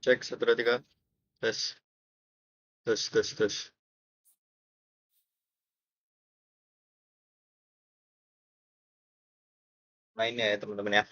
Cek 1 2 3. Tes. Tes. Mainnya ya teman-teman ya.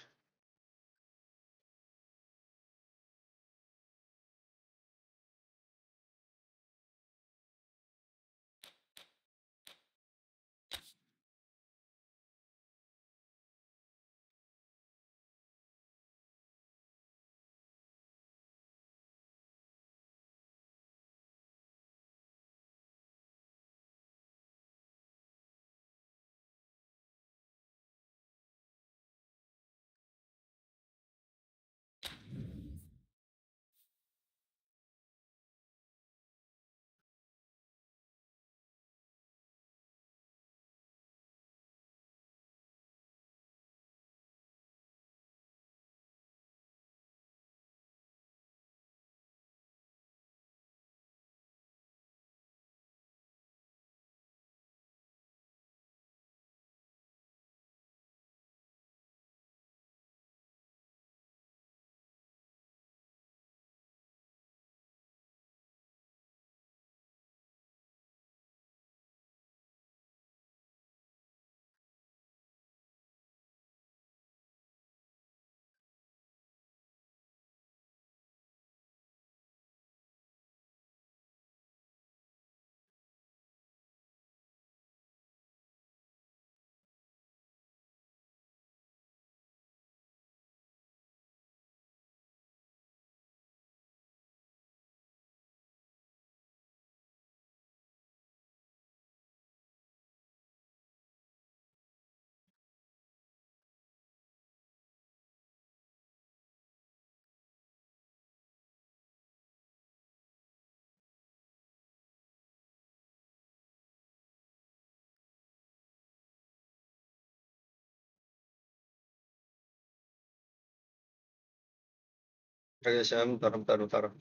Oke, Sam, bentar.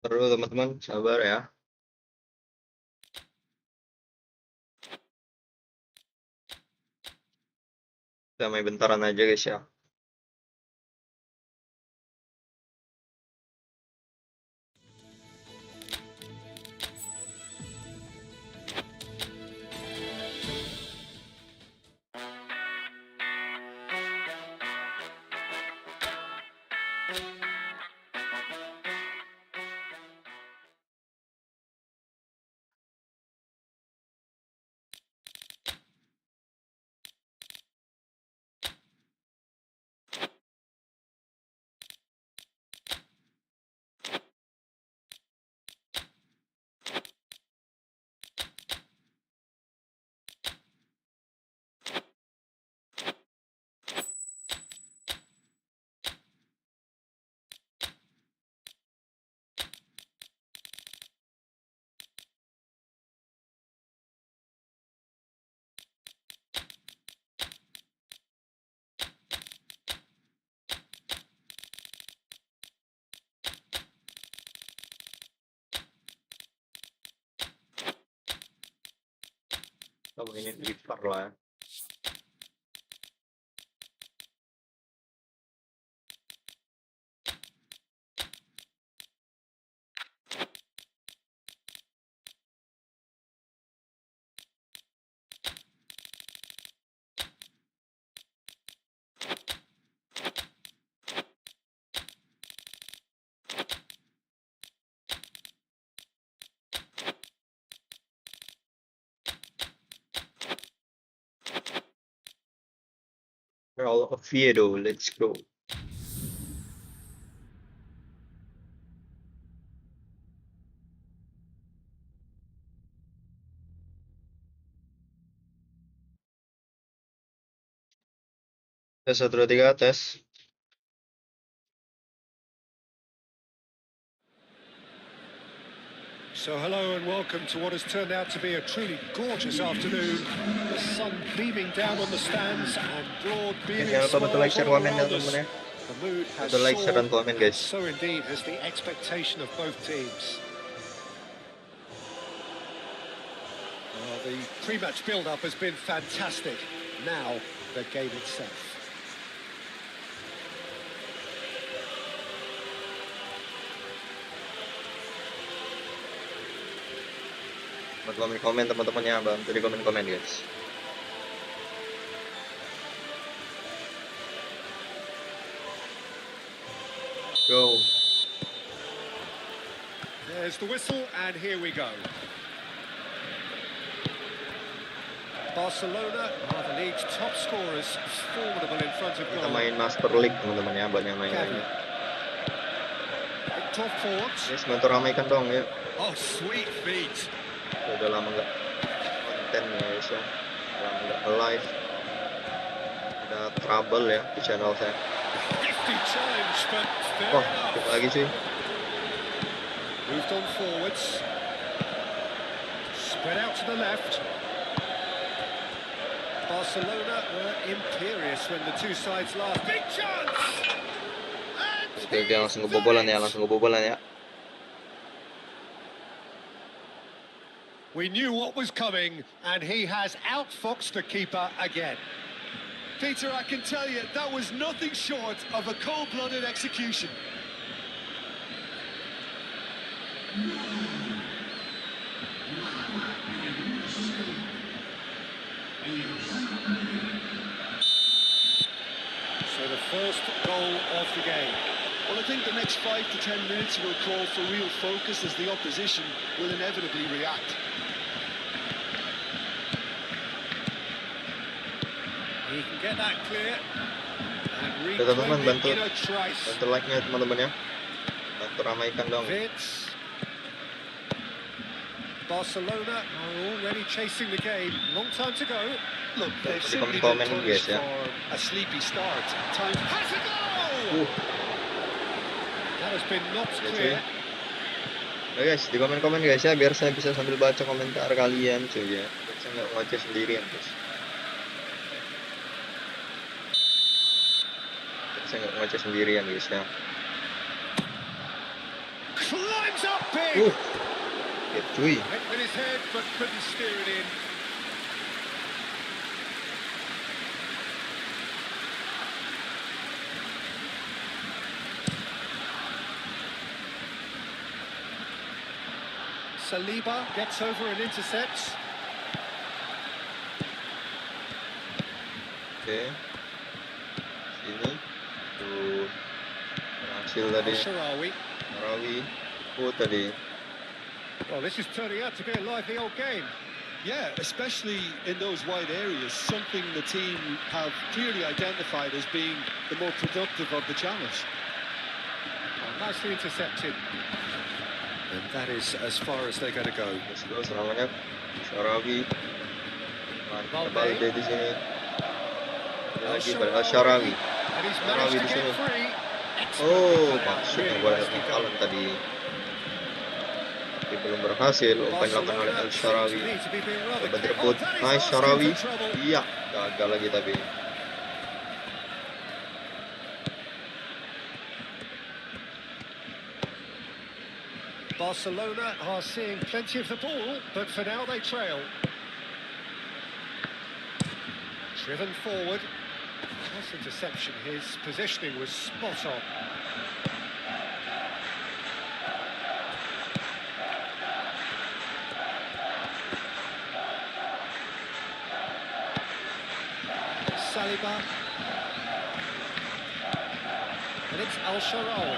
Terus teman-teman, sabar ya. Kita main bentaran aja guys ya. Kita mainin gitar lah. Roll of Viedo, let's go. Tes 1 2 3, tes. So hello and welcome to what has turned out to be a truly gorgeous afternoon. The sun beaming down on the stands and broad beaming Jangan lupa bantu like, smiles share, all komen ya around us. teman-teman ya. The mood has Bantu like, share, dan soared, komen guys. so indeed has the expectation of both teams. The pre-match build-up has been fantastic. Now, the game itself. Buat komen-komen teman-temannya, bantu di komen-komen guys. Go. There's the whistle, and here we go. Barcelona are the league's top scorers, formidable in front of Kita goal. main Master League teman-teman ya, banyak main Kevin. lagi. Top forward. Guys, bantu ramaikan dong yuk. Oh, sweet feet. Udah lama nggak konten guys ya, udah lama nggak live. Ada trouble ya di channel saya. Nifty challenge, but fair Wah, enough. kita lagi sih. Moved on forwards. Spread out to the left. Barcelona were imperious when the two sides last. Big chance! Oke, langsung kebobolan ya, We knew what was coming, and he has outfoxed the keeper again. Peter, I can tell you, that was nothing short of a cold-blooded execution. So the first goal of the game. Well, I think the next 5 to 10 minutes will call for real focus as the opposition will inevitably react. He can get that clear. And Oke, teman-teman, reclaim bantu it in a trice. like-nya teman-teman ya, bantu ramaikan dong. Vince. Barcelona are already chasing the game. Long time to go. Look, they've Di simply komen-komen been guys punished ya. for a sleepy start. Time has a goal! That has been knocked Ya, clear. Nah guys, di komen-komen guys ya, biar saya bisa sambil baca komentar kalian cuy ya. Biar saya nggak ngoceh sendirian guys. Biar saya nggak ngoceh sendirian guys ya. Climbs up big. Ya cuy. Hit with his head, but couldn't steer it in. Saliba gets over and intercepts. Oke. Sini. Tuh. Berhasil tadi. Sharawi. Rawi. Tadi. Well, this is turning out to be a lively old game. Yeah, especially in those wide areas, something the team have clearly identified as being the more productive of the channels. Well, nicely intercepted. And that is as far as they're going to go. Let's go, serangannya. Sharawi. Mantap Balde di sini. Ada lagi pada Sharawi. And he's Sharawi managed di to get sini. free. Oh, Excellent. maksudnya Really gue nicely lihat done. Alan tadi. Tapi belum berhasil. Umpan dilakukan oleh El Sharawi. Coba direbut. Nice Sharawi. Iya, gagal lagi tapi. Barcelona are seeing plenty of the ball, but for now they trail. Driven forward. Nice interception. His positioning was spot on. Saliba. And it's Al-Sharawi.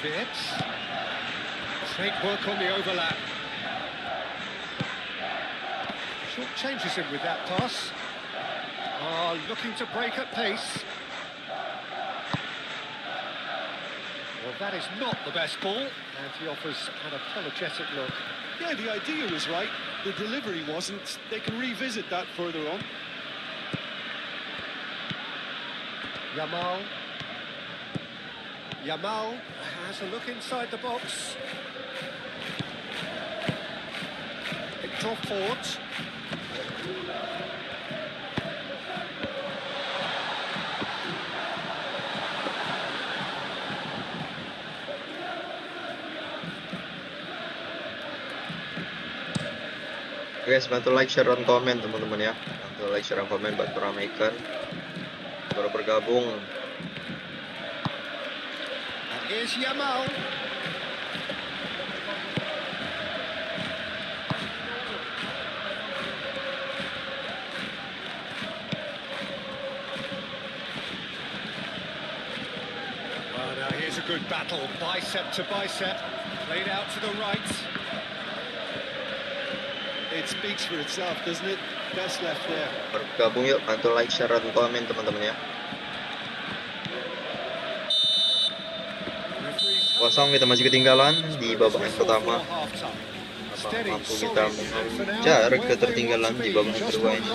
Fitz. Great work on the overlap. Short changes him with that pass. Looking to break at pace. Well, that is not the best ball, and he offers an apologetic look. Yeah, the idea was right. The delivery wasn't. They can revisit that further on. Yamal has a look inside the box. Victor Fort. Guys, bantu like, share, dan komen teman-teman ya. Bantu like, share, dan komen, bantu ramaikan. Baru bergabung. And here's Yamal. Well, now here's a good battle, bicep to bicep, played out to the right. It speaks for itself, doesn't it? Best left there. Bergabung yuk, bantu like, share, dan komen teman-teman ya. Kosong kita masih ketinggalan di babak yang pertama. Apakah mampu kita mengejar ketertinggalan di babak yang kedua ini?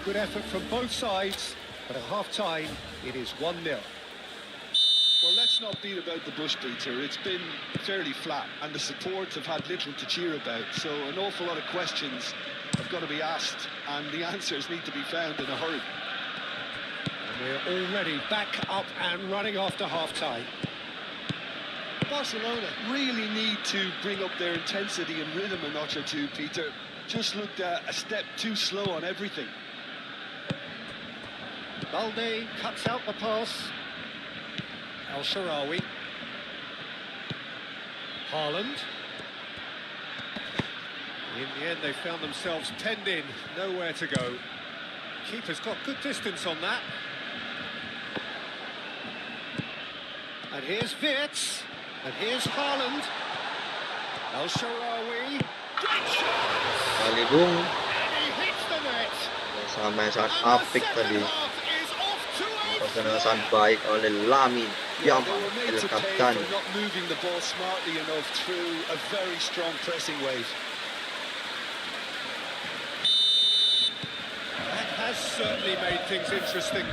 Good effort from both sides, but at half-time it is 1-0. Well, let's not beat about the bush, Peter. It's been fairly flat, and the support have had little to cheer about. So an awful lot of questions have got to be asked, and the answers need to be found in a hurry. And we're already back up and running after half-time. Barcelona really need to bring up their intensity and rhythm a notch or two, Peter. Just looked a step too slow on everything. Balde cuts out the pass. El Shaarawy. Haaland. In the end, they found themselves penned in, nowhere to go. Keeper's got good distance on that. And here's Wirtz. And here's Haaland. El Shaarawy. Great shot! Kali bung, And he hits the net. sama sangat And the apik tadi. second half is off to a Pertandingan sangat baik oleh Lamine Yeah, Yamal, they were made El to pay Kapten. for not moving the ball smartly enough through a very strong pressing wave. That has certainly made things interesting.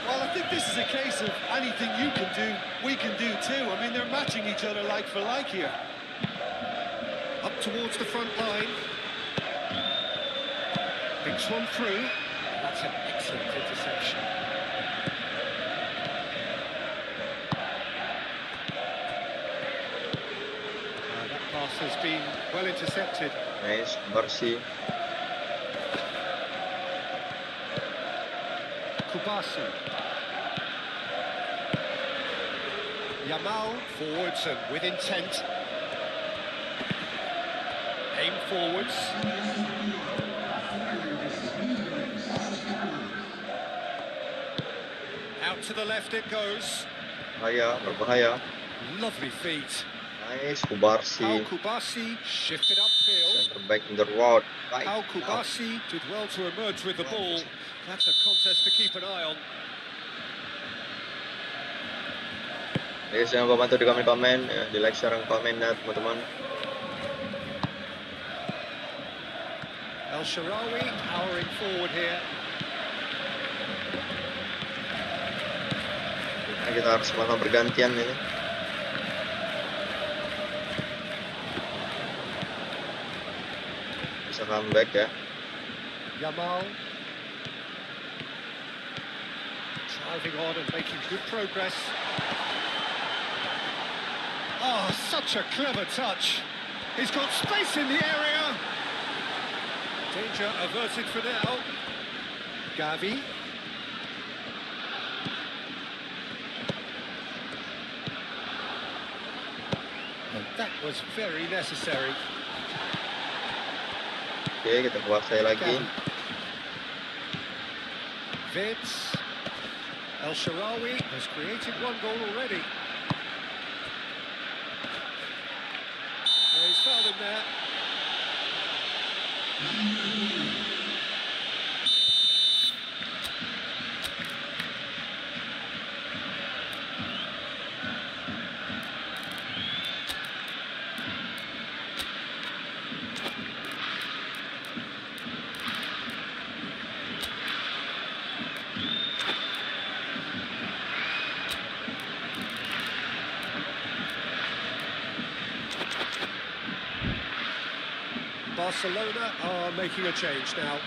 Well, I think this is a case of anything you can do, we can do too. I mean, they're matching each other like for like here. Up towards the front line. Thinks one through. That's an excellent interception. That pass has been well intercepted. Nice, bersih. Kubasi. Yamal forwards and with intent. Aim forwards. Out to the left it goes. Bahaya, berbahaya. Lovely feet. Nice, Kubarsi. Kubasi shifted upfield. Center back in the road. Right. Kubasi did well to emerge with the ball. That's a contest to keep an eye on. Guys, jangan lupa bantu di komen-komen, ya, di like, share, dan komen ya teman-teman. El Shaarawy powering forward here. Nah, kita harus melakukan pergantian ini. Bisa comeback ya. Yamal driving on and making good progress. Oh, such a clever touch. He's got space in the area. Danger averted for now. Gavi. And that was very necessary. Oke, kita kuasai lagi. Wirtz. El Shaarawy has created one goal already. Yeah, he's fouled him there. Barcelona are making a change now.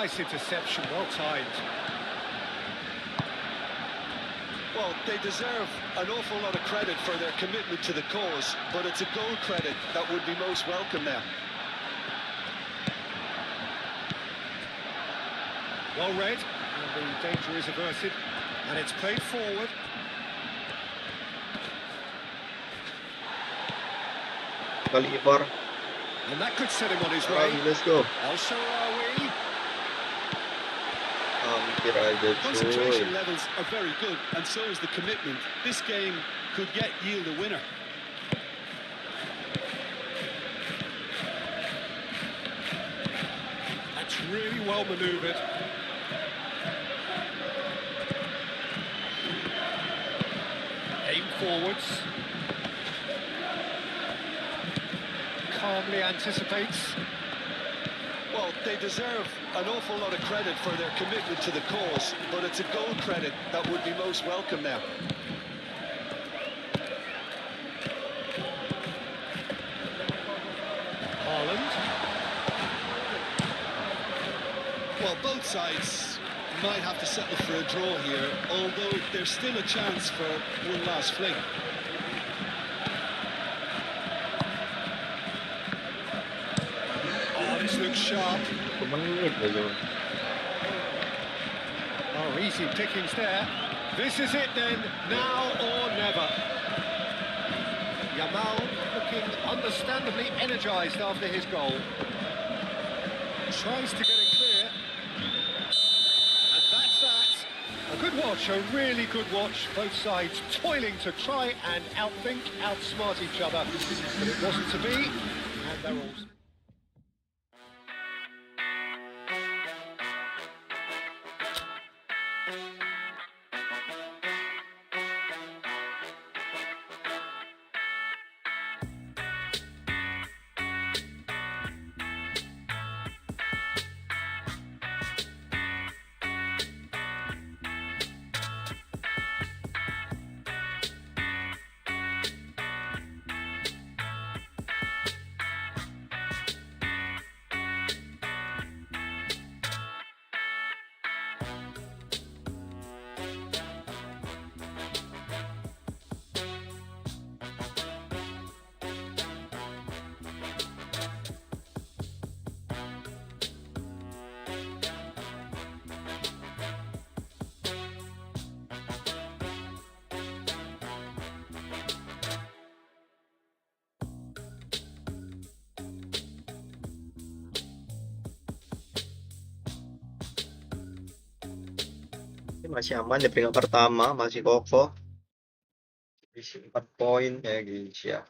Nice interception, well timed. Well, they deserve an awful lot of credit for their commitment to the cause, but it's a goal credit that would be most welcome now. Well read, and the danger is averted, and it's played forward. Kalibar. And that could set him on his way. Let's go. Also are we. Hampir aja Concentration cuy. levels are very good, and so is the commitment. This game could yield a winner. That's really well manoeuvred. Aim forwards. Calmly anticipates. Well, they deserve an awful lot of credit for their commitment to the cause, but it's a goal credit that would be most welcome now. Haaland. Well, both sides might have to settle for a draw here, although there's still a chance for one last fling. Oh, this looks sharp. Menit aja. Oh, easy pickings there. This is it then, now or never. Yamal looking understandably energised after his goal. Tries to get it clear. And that's that. A good watch, a really good watch. Both sides toiling to try and outthink, outsmart each other. But it wasn't to be, and they're all... Ini masih aman di peringkat pertama, masih kokoh. Isi 4 poin ya guys ya.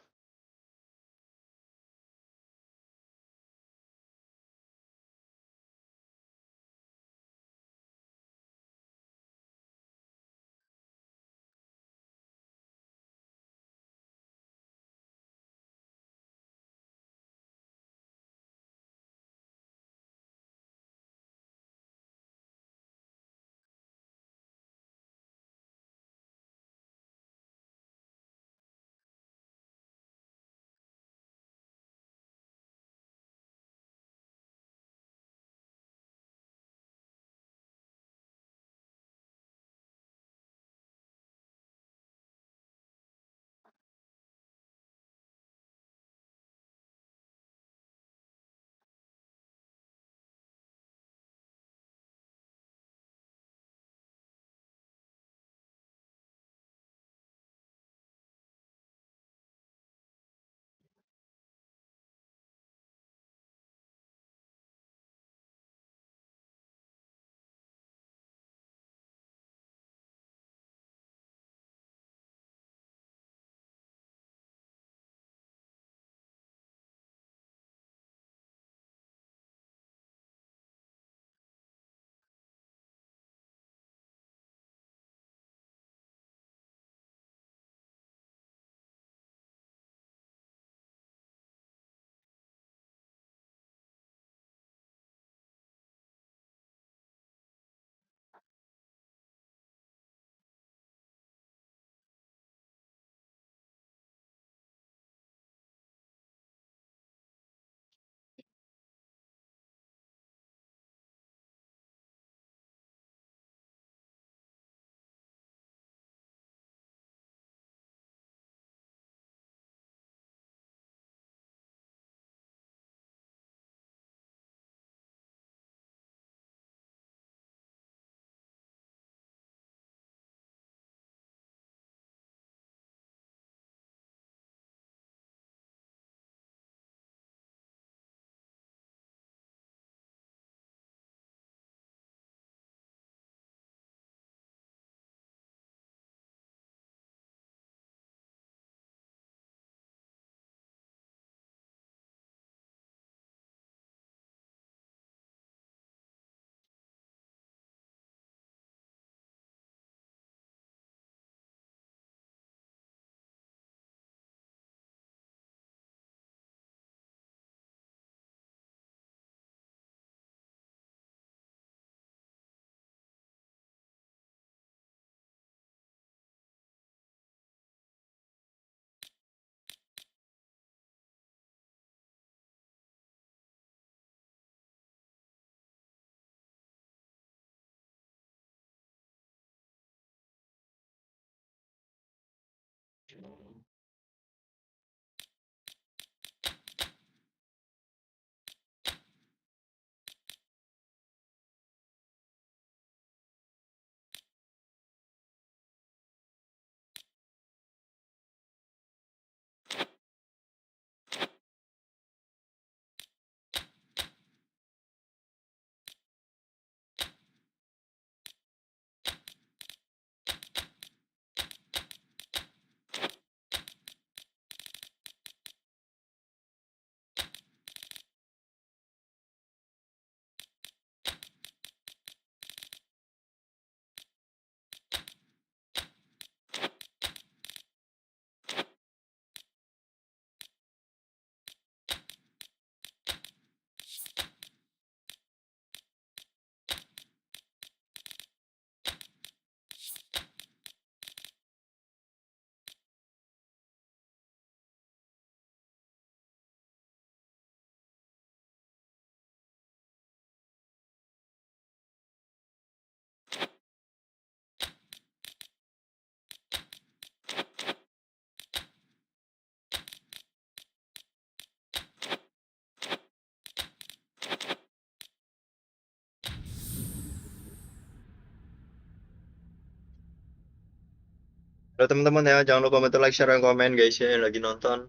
Halo teman-teman ya, jangan lupa bantu like, share, dan komen guys ya yang lagi nonton.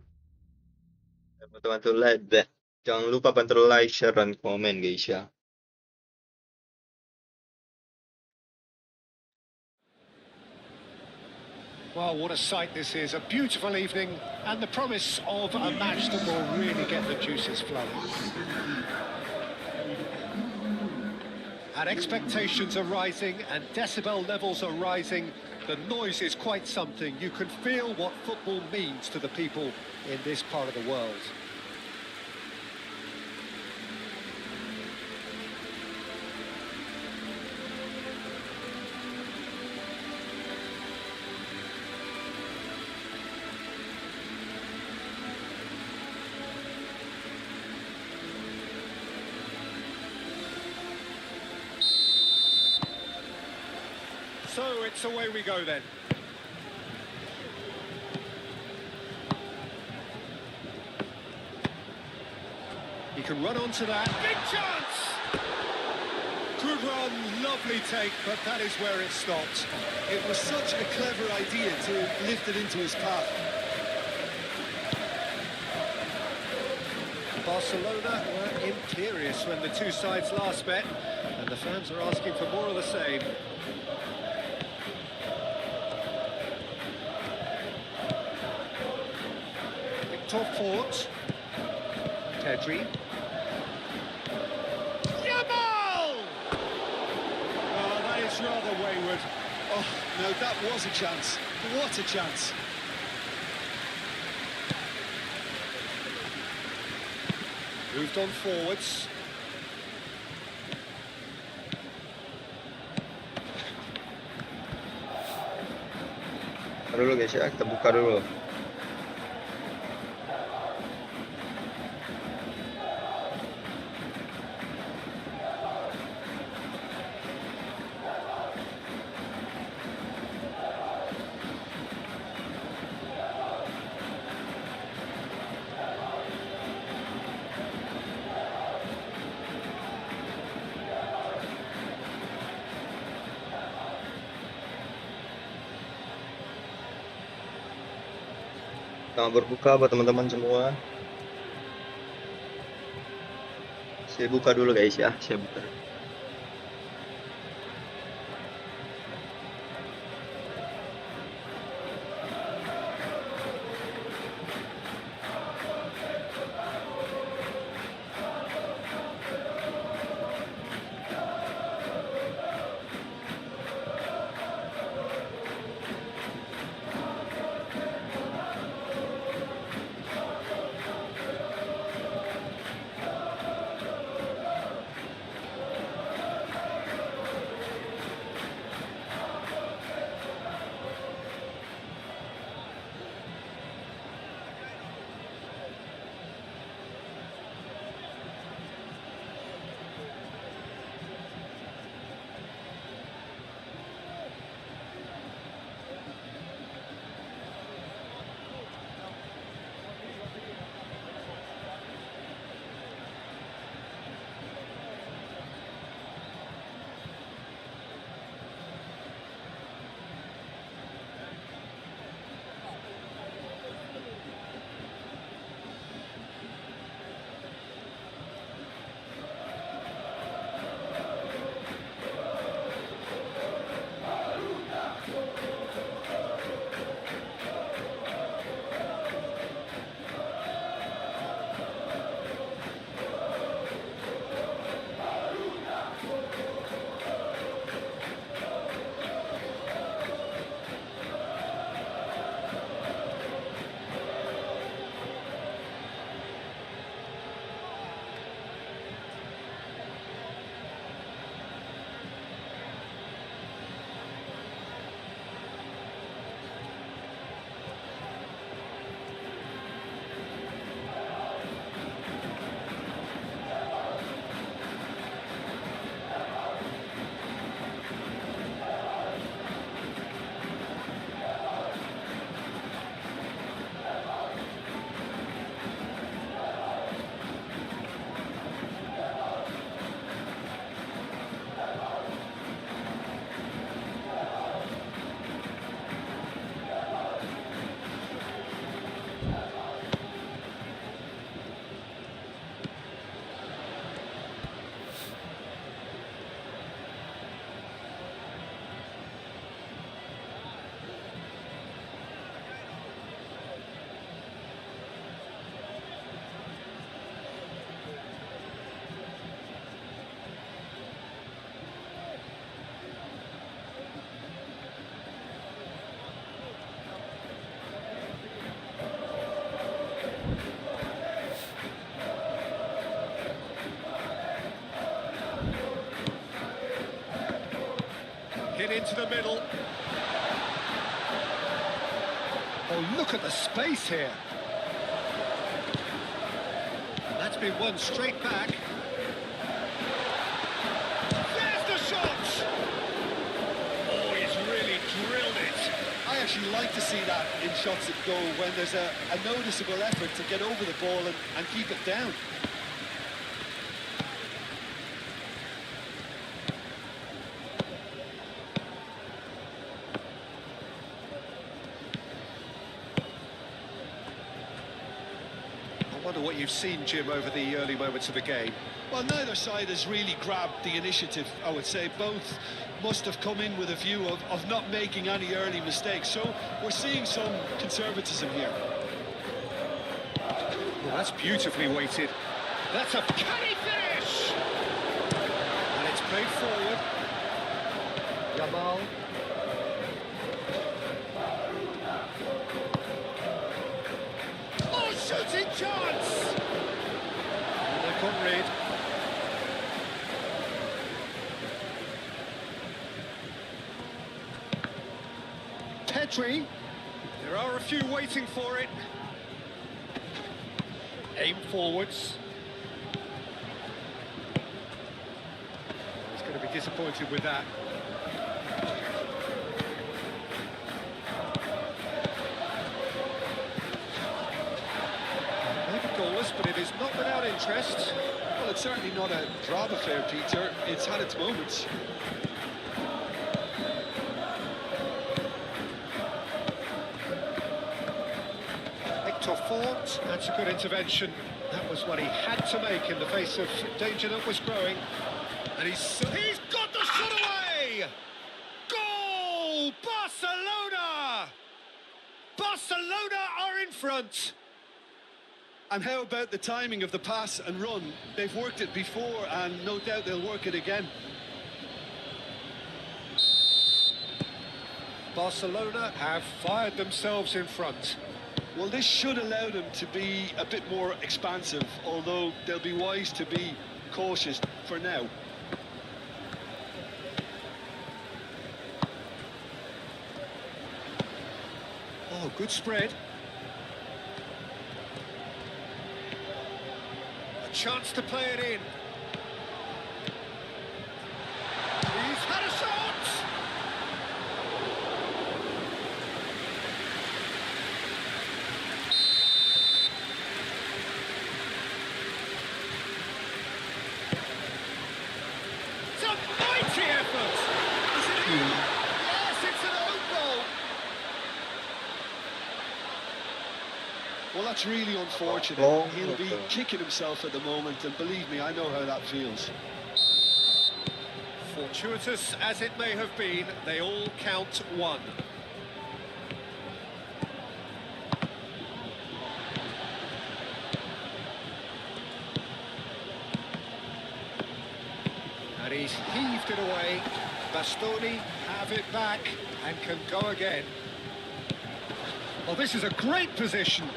Bantu like deh. Jangan lupa bantu like, share, dan komen guys ya. Well, what a sight this is. A beautiful evening and the promise of a match that will really get the juices flowing. And expectations are rising and decibel levels are rising. The noise is quite something. You can feel what football means to the people in this part of the world. So it's away we go then. He can run onto that. Big chance! Good run, lovely take, but that is where it stops. It was such a clever idea to lift it into his path. Barcelona were imperious when the two sides last met, and the fans are asking for more of the same. Top Fort. Pedri. Yamal! Oh, that is rather wayward. Oh, no, that was a chance. What a chance. Moved on forwards. Dulu guys ya, kita buka dulu. Selamat berbuka buat teman-teman semua. Saya buka dulu guys ya, saya buka. into the middle. Oh, look at the space here. And that's been won straight back. There's the shot! Oh, he's really drilled it. I actually like to see that in shots at goal when there's a noticeable effort to get over the ball and keep it down. I wonder what you've seen, Jim, over the early moments of the game. Well, neither side has really grabbed the initiative, I would say. Both must have come in with a view of not making any early mistakes. So we're seeing some conservatism here. Well, that's beautifully weighted. That's a canny finish! And it's played forward. Yamal. Oh, shooting chance! And they've got rid. Petri. There are a few waiting for it. Aim forwards. He's going to be disappointed with that. Maybe goalless, but it is not without interest. Well, it's certainly not a drab affair, Peter. It's had its moments. Fort, that's a good intervention. That was what he had to make in the face of danger that was growing. And he's got the shot away! Goal! Barcelona! Barcelona are in front! And how about the timing of the pass and run? They've worked it before and no doubt they'll work it again. Barcelona have fired themselves in front. Well, this should allow them to be a bit more expansive, although they'll be wise to be cautious for now. Oh, good spread. A chance to play it in. He's had a shot! Mighty effort! Is it in? Yes, it's an own goal! Well, that's really unfortunate. Oh, He'll be okay. kicking himself at the moment, and believe me, I know how that feels. Fortuitous as it may have been, they all count one. And he's heaved it away. Bastoni have it back and can go again. Well, this is a great position.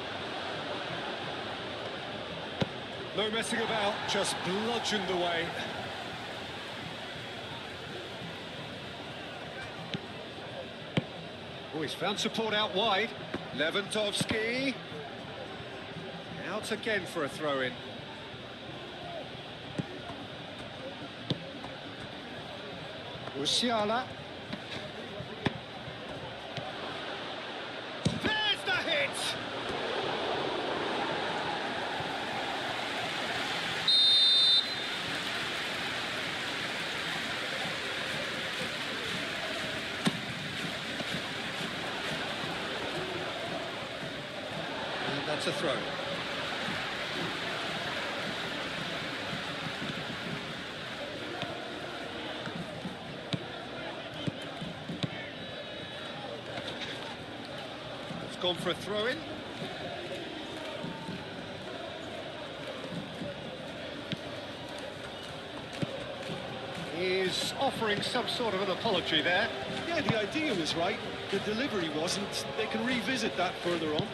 No messing about, just bludgeoned away. Oh, he's found support out wide. Lewandowski. Out again for a throw-in. Musiala. There's the hit! And that's a throw. Gone for a throw-in. He's offering some sort of an apology there. Yeah, the idea was right. The delivery wasn't. They can revisit that further on.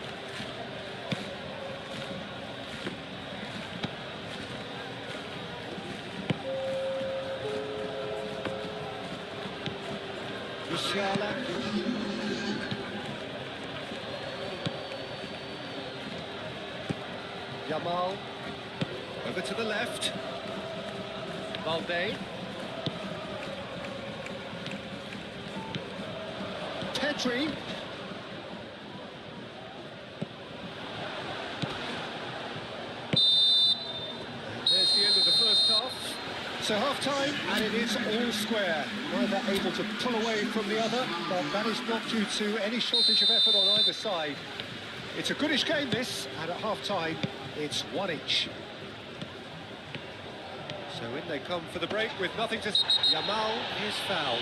Yamal. Over to the left. Valde. Pedri. There's the end of the first half. So half-time, and it is all square. Neither able to pull away from the other, but that is not due to any shortage of effort on either side. It's a goodish game, this, and at half-time, it's one each. So in they come for the break with nothing to... Yamal is fouled.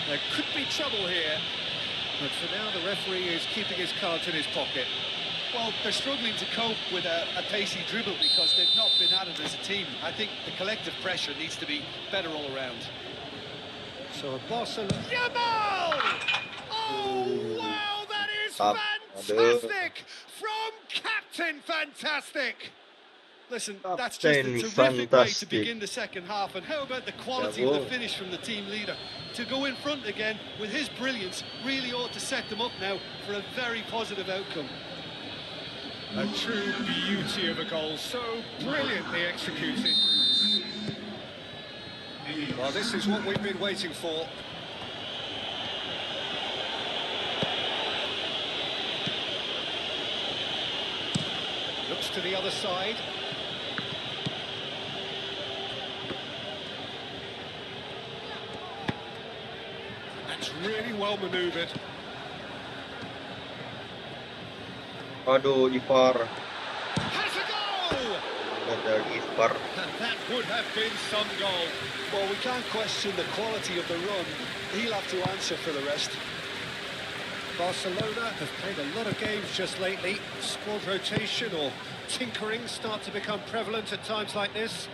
There could be trouble here, but for now the referee is keeping his cards in his pocket. Well, they're struggling to cope with a pacey dribble because they've not been at it as a team. I think the collective pressure needs to be better all around. So Barcelona... Yamal! Oh, wow, that is fantastic! From Captain Fantastic! Listen, that's just a terrific way to begin the second half. And how about the quality of the finish from the team leader? To go in front again with his brilliance really ought to set them up now for a very positive outcome. A true beauty of a goal, so brilliantly executed. Well, this is what we've been waiting for. Looks to the other side. That's really well manoeuvred. Aduh, Ivar. Has a goal! Ada Ivar. And that would have been some goal. Well, we can't question the quality of the run. He'll have to answer for the rest. Barcelona have played a lot of games just lately. Squad rotation or tinkering start to become prevalent at times like this.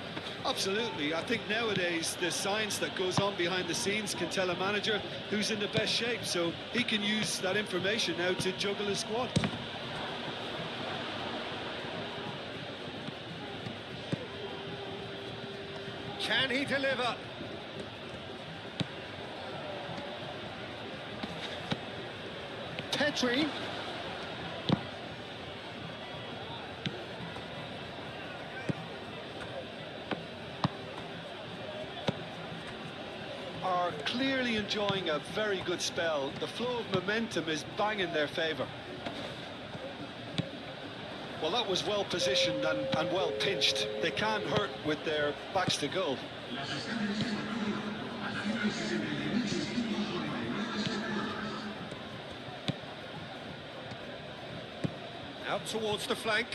Absolutely. I think nowadays the science that goes on behind the scenes can tell a manager who's in the best shape, so he can use that information now to juggle his squad. Can he deliver? Pedri. Are clearly enjoying a very good spell. The flow of momentum is bang in their favour. Well, that was well positioned and well pinched. They can't hurt with their backs to goal. Out towards the flank.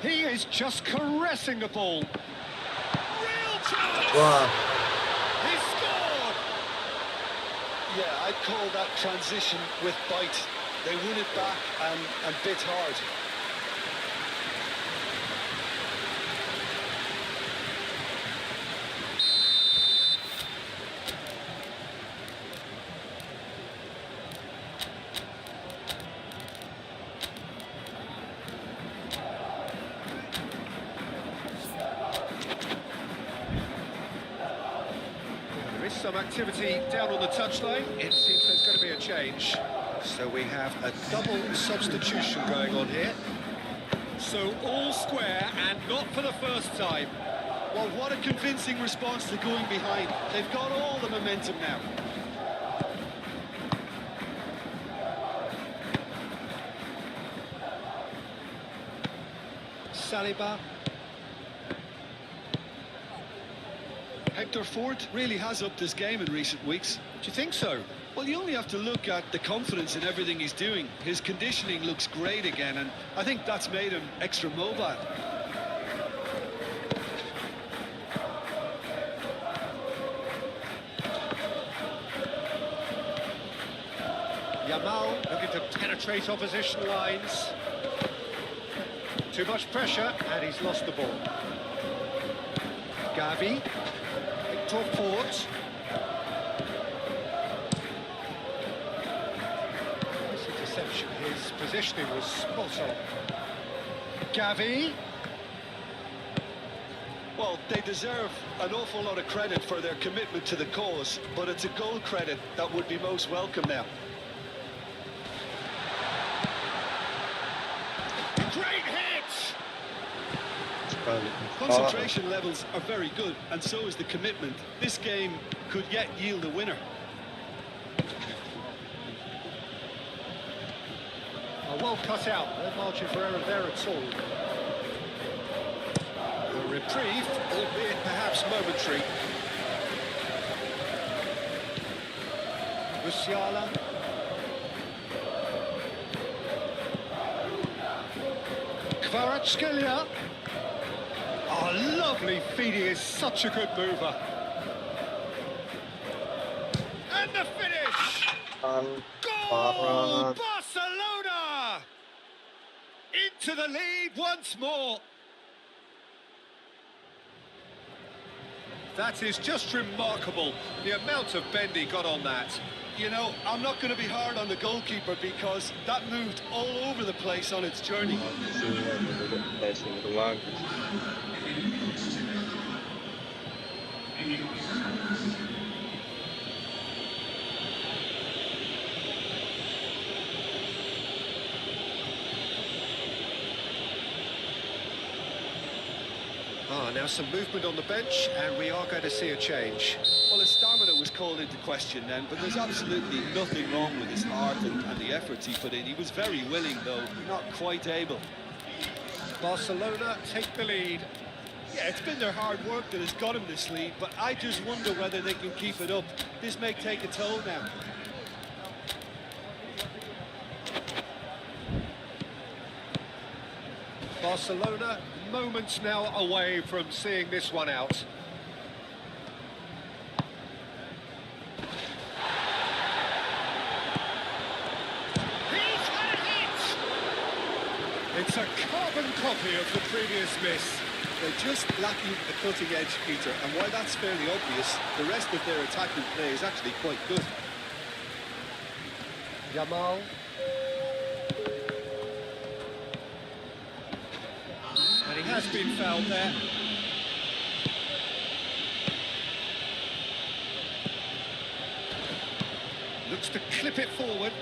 He is just caressing the ball. Real chance! Wah. He scored! Yeah, I'd call that transition with bite. They win it back and bit hard. There is some activity down on the touchline. It seems there's going to be a change. So we have a double substitution going on here. So all square and not for the first time. Well, what a convincing response to going behind. They've got all the momentum now. Saliba. Hector Ford really has upped his game in recent weeks. Do you think so? Well, you only have to look at the confidence in everything he's doing. His conditioning looks great again, and I think that's made him extra mobile. Yamal looking to penetrate opposition lines. Too much pressure, and he's lost the ball. Gavi. Victor Fort. Nice interception. His positioning was spot on. Gavi. Well, they deserve an awful lot of credit for their commitment to the cause, but it's a goal credit that would be most welcome now. Great hit! Sekali. Concentration levels are very good, and so is the commitment. This game could yet yield a winner. Well cut out, no margin for error there at all. A reprieve, albeit perhaps momentary. Musiala. Kvaratskhelia. Oh, lovely feed, he is such a good mover. And the finish! Goal! Parah. Barcelona! Into the lead once more. That is just remarkable, the amount of bend he got on that. You know, I'm not going to be hard on the goalkeeper because that moved all over the place on its journey. Passing ruang. Now some movement on the bench, and we are going to see a change. Well, his stamina was called into question then, but there's absolutely nothing wrong with his heart and the efforts he put in. He was very willing, though, not quite able. Barcelona take the lead. Yeah, it's been their hard work that has got him this lead, but I just wonder whether they can keep it up. This may take a toll now. Barcelona moments now away from seeing this one out. He's had a hit! It's a carbon copy of the previous miss. They're just lacking the cutting edge, Peter, and while that's fairly obvious, the rest of their attacking play is actually quite good. Yamal. And he has been fouled there. Looks to clip it forward.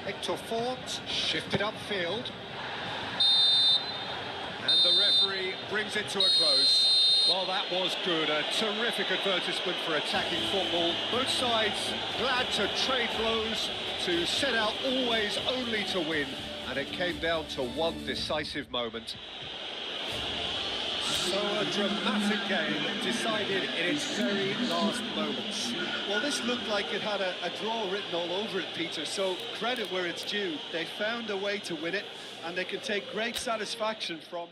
Hector Fort shifted upfield. And the referee brings it to a close. Well, that was good. A terrific advertisement for attacking football. Both sides glad to trade blows, to set out always only to win. And it came down to one decisive moment. So a dramatic game decided in its very last moments. Well, this looked like it had a draw written all over it, Peter, so credit where it's due. They found a way to win it, and they can take great satisfaction from...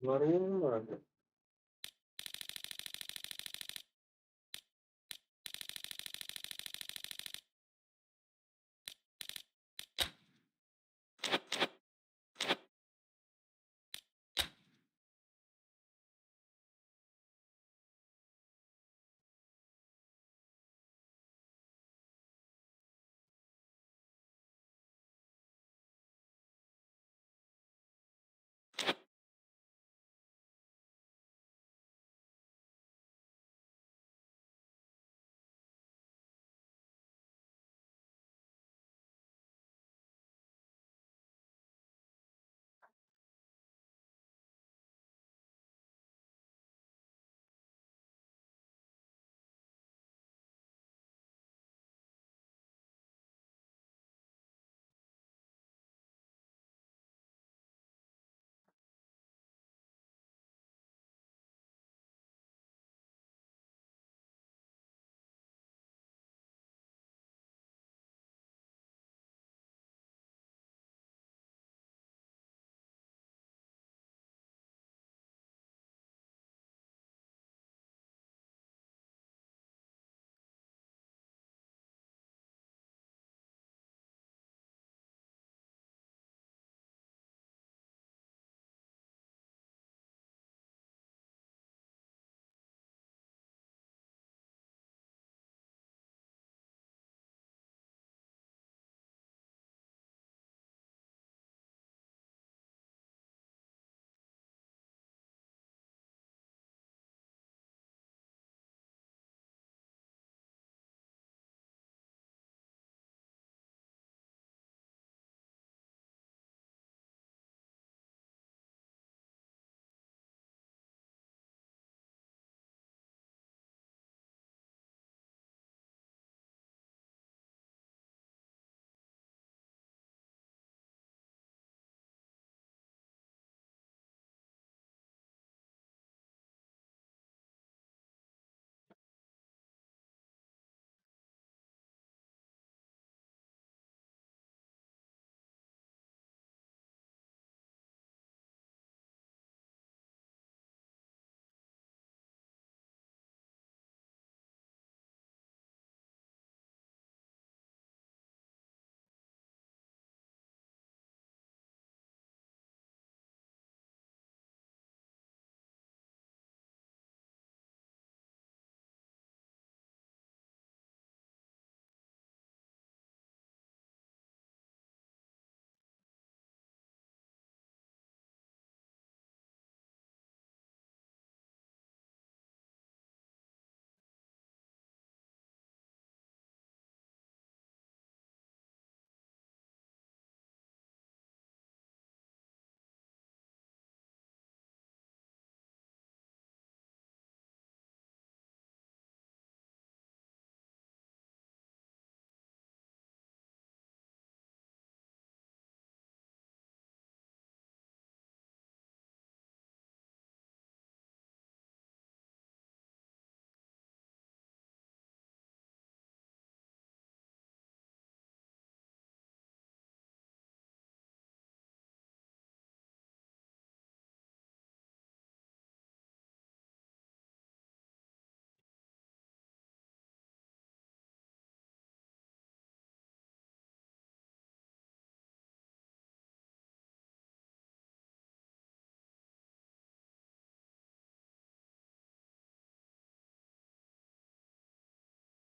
Marunong.